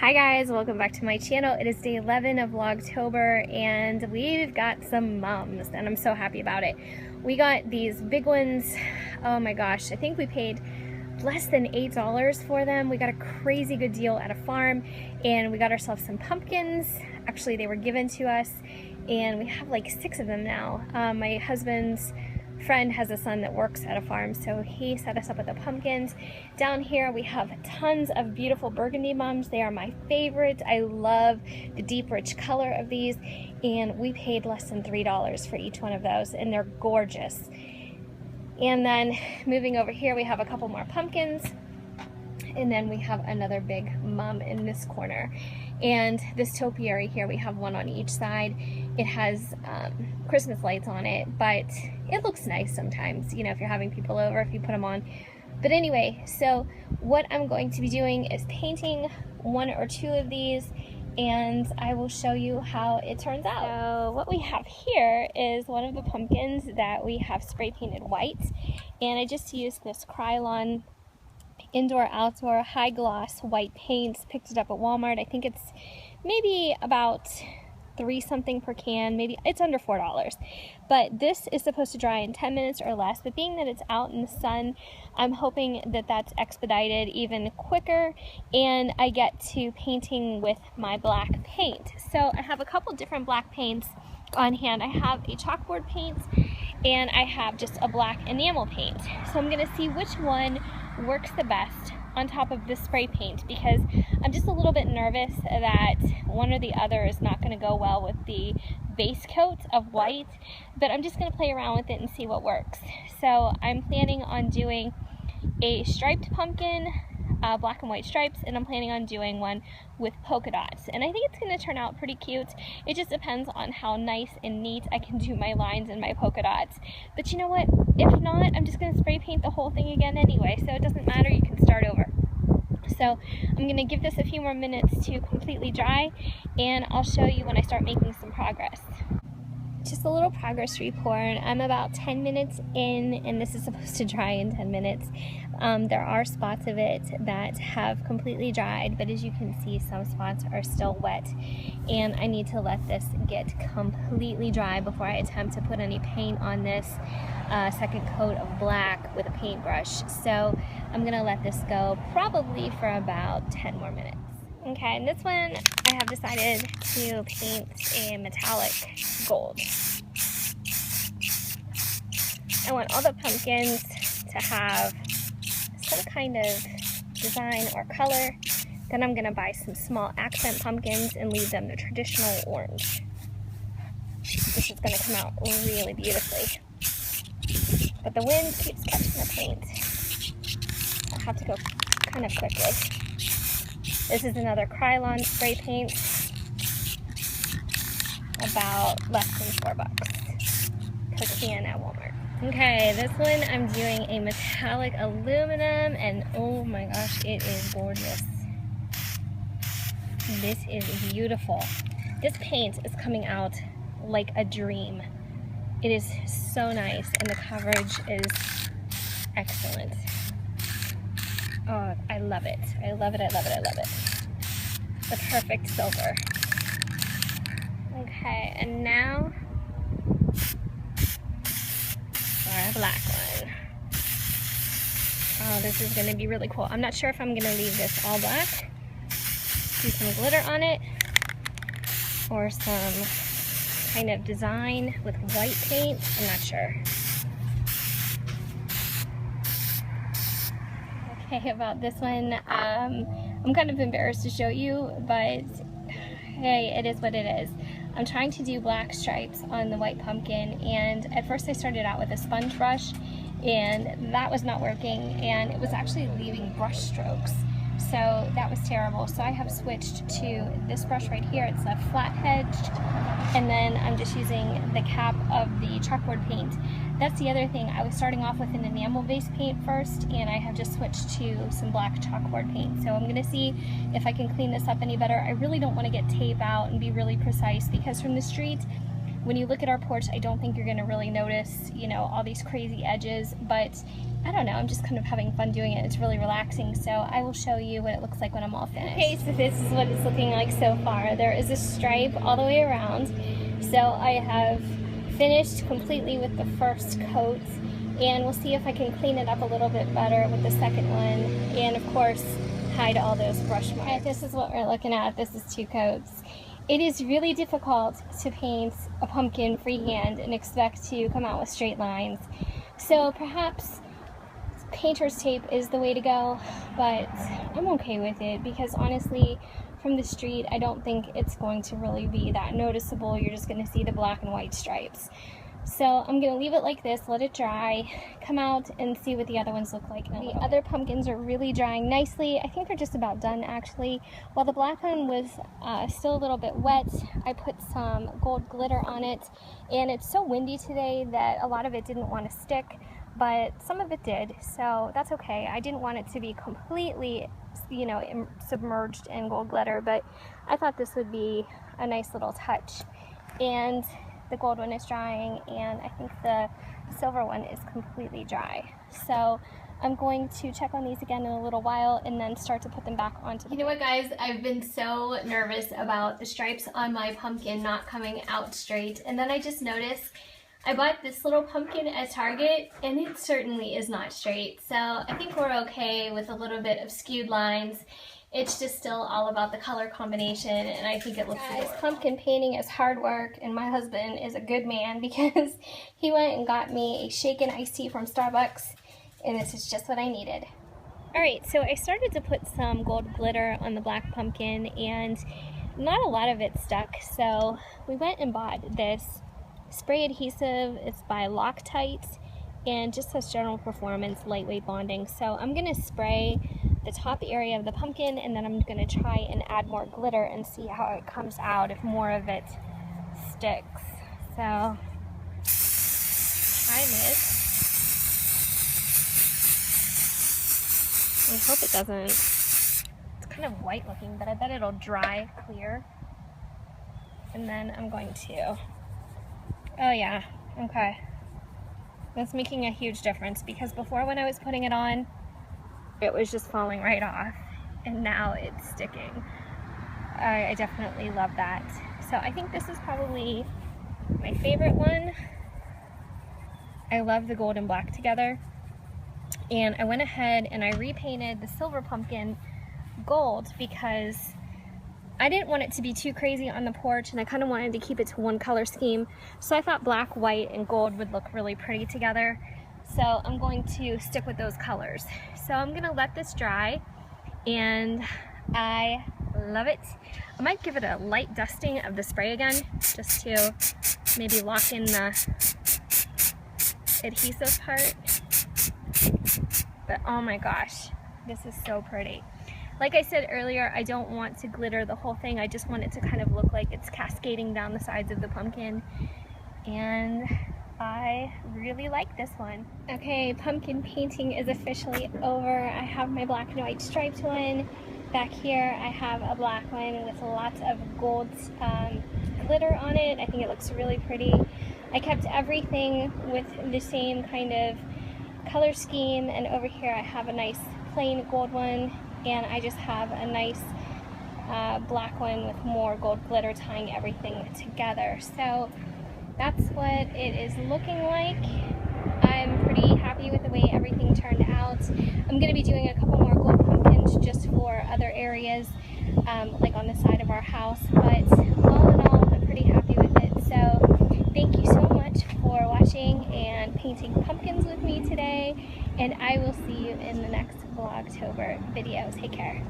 Hi guys, welcome back to my channel. It is day 11 of Vlogtober and we've got some mums and I'm so happy about it. We got these big ones. Oh my gosh, I think we paid less than $8 for them. We got a crazy good deal at a farm and we got ourselves some pumpkins. Actually, they were given to us and we have like 6 of them now. My husband's friend has a son that works at a farm, so he set us up with the pumpkins. Down here we have tons of beautiful burgundy mums. They are my favorite. I love the deep rich color of these, and we paid less than $3 for each one of those, and they're gorgeous. And then moving over here we have a couple more pumpkins, and then we have another big mum in this corner. And this topiary here, we have one on each side. It has Christmas lights on it, but it looks nice sometimes, you know, if you're having people over, if you put them on. But anyway, so what I'm going to be doing is painting 1 or 2 of these, and I will show you how it turns out. So what we have here is one of the pumpkins that we have spray painted white, and I just used this Krylon indoor outdoor high gloss white paints. Picked it up at Walmart. I think it's maybe about $3 something per can, maybe it's under $4. But this is supposed to dry in 10 minutes or less, but being that it's out in the sun, I'm hoping that that's expedited even quicker and I get to painting with my black paint. So I have a couple different black paints on hand. I have a chalkboard paint and I have just a black enamel paint. So I'm gonna see which one works the best on top of this spray paint, because I'm just a little bit nervous that one or the other is not going to go well with the base coat of white, but I'm just going to play around with it and see what works. So I'm planning on doing a striped pumpkin, black and white stripes, and I'm planning on doing one with polka dots, and I think it's going to turn out pretty cute. It just depends on how nice and neat I can do my lines and my polka dots. But you know what, if not, I'm just going to spray paint the whole thing again anyway, so it doesn't matter, you can start over. So I'm going to give this a few more minutes to completely dry, and I'll show you when I start making some progress. Just a little progress report. I'm about 10 minutes in, and this is supposed to dry in 10 minutes. There are spots of it that have completely dried, but as you can see, some spots are still wet, and I need to let this get completely dry before I attempt to put any paint on this second coat of black with a paintbrush. So I'm gonna let this go probably for about 10 more minutes. Okay, and this one I have decided to paint a metallic gold. I want all the pumpkins to have some kind of design or color. Then I'm gonna buy some small accent pumpkins and leave them the traditional orange. This is gonna come out really beautifully. But the wind keeps catching the paint. I'll have to go kind of quickly. This is another Krylon spray paint, about less than $4 per can at Walmart. Okay, this one I'm doing a metallic aluminum, and oh my gosh, it is gorgeous. This is beautiful. This paint is coming out like a dream. It is so nice, and the coverage is excellent. Oh, I love it. I love it, I love it, I love it. The perfect silver. Okay, and now for a black one. Oh, this is gonna be really cool. I'm not sure if I'm gonna leave this all black, do some glitter on it, or some kind of design with white paint. I'm not sure. Okay, about this one, I'm kind of embarrassed to show you, but hey, it is what it is. I'm trying to do black stripes on the white pumpkin, and at first I started out with a sponge brush, and that was not working, and it was actually leaving brush strokes. So that was terrible. So I have switched to this brush right here. It's a flat edged, and then I'm just using the cap of the chalkboard paint. That's the other thing. I was starting off with an enamel based paint first, and I have just switched to some black chalkboard paint. So I'm gonna see if I can clean this up any better. I really don't want to get tape out and be really precise, because from the street, when you look at our porch, I don't think you're gonna really notice, you know, all these crazy edges, but I don't know, I'm just kind of having fun doing it. It's really relaxing, so I will show you what it looks like when I'm all finished. Okay, so this is what it's looking like so far. There is a stripe all the way around, so I have finished completely with the first coat, and we'll see if I can clean it up a little bit better with the second one, and of course hide all those brush marks. Okay, this is what we're looking at. This is 2 coats. It is really difficult to paint a pumpkin freehand and expect to come out with straight lines, so perhaps painter's tape is the way to go, but I'm okay with it because honestly from the street I don't think it's going to really be that noticeable. You're just going to see the black and white stripes. So I'm going to leave it like this, let it dry, come out and see what the other ones look like. The other pumpkins are really drying nicely. I think they're just about done actually. While the black one was still a little bit wet, I put some gold glitter on it, and it's so windy today that a lot of it didn't want to stick, but some of it did, so that's okay. I didn't want it to be completely, you know, submerged in gold glitter, but I thought this would be a nice little touch. And the gold one is drying, and I think the silver one is completely dry. So I'm going to check on these again in a little while and then start to put them back onto. You know what, guys? I've been so nervous about the stripes on my pumpkin not coming out straight, and then I just noticed I bought this little pumpkin at Target, and it certainly is not straight. So I think we're okay with a little bit of skewed lines. It's just still all about the color combination, and I think it looks adorable. Pumpkin painting is hard work, and my husband is a good man because he went and got me a shaken iced tea from Starbucks, and this is just what I needed. Alright, so I started to put some gold glitter on the black pumpkin, and not a lot of it stuck, so we went and bought this spray adhesive. It's by Loctite, and just says general performance lightweight bonding. So I'm going to spray the top area of the pumpkin, and then I'm going to try and add more glitter and see how it comes out, if more of it sticks. So try this. I hope it doesn't. It's kind of white looking, but I bet it'll dry clear. And then I'm going to, oh yeah, okay. That's making a huge difference, because before when I was putting it on, it was just falling right off, and now it's sticking. I definitely love that. So I think this is probably my favorite one. I love the gold and black together. And I went ahead and I repainted the silver pumpkin gold because I didn't want it to be too crazy on the porch, and I kind of wanted to keep it to one color scheme. So I thought black, white, and gold would look really pretty together. So I'm going to stick with those colors. So I'm gonna let this dry, and I love it. I might give it a light dusting of the spray again, just to maybe lock in the adhesive part. But oh my gosh, this is so pretty. Like I said earlier, I don't want to glitter the whole thing. I just want it to kind of look like it's cascading down the sides of the pumpkin. And I really like this one. Okay, pumpkin painting is officially over. I have my black and white striped one. Back here I have a black one with lots of gold glitter on it. I think it looks really pretty. I kept everything with the same kind of color scheme, and over here I have a nice plain gold one, and I just have a nice black one with more gold glitter tying everything together. So that's what it is looking like. I'm pretty happy with the way everything turned out. I'm going to be doing a couple more gold pumpkins just for other areas, like on the side of our house, but all in all, I'm pretty happy with it. So thank you so much for watching and painting pumpkins with me today, and I will see you in the next Vlogtober video. Take care.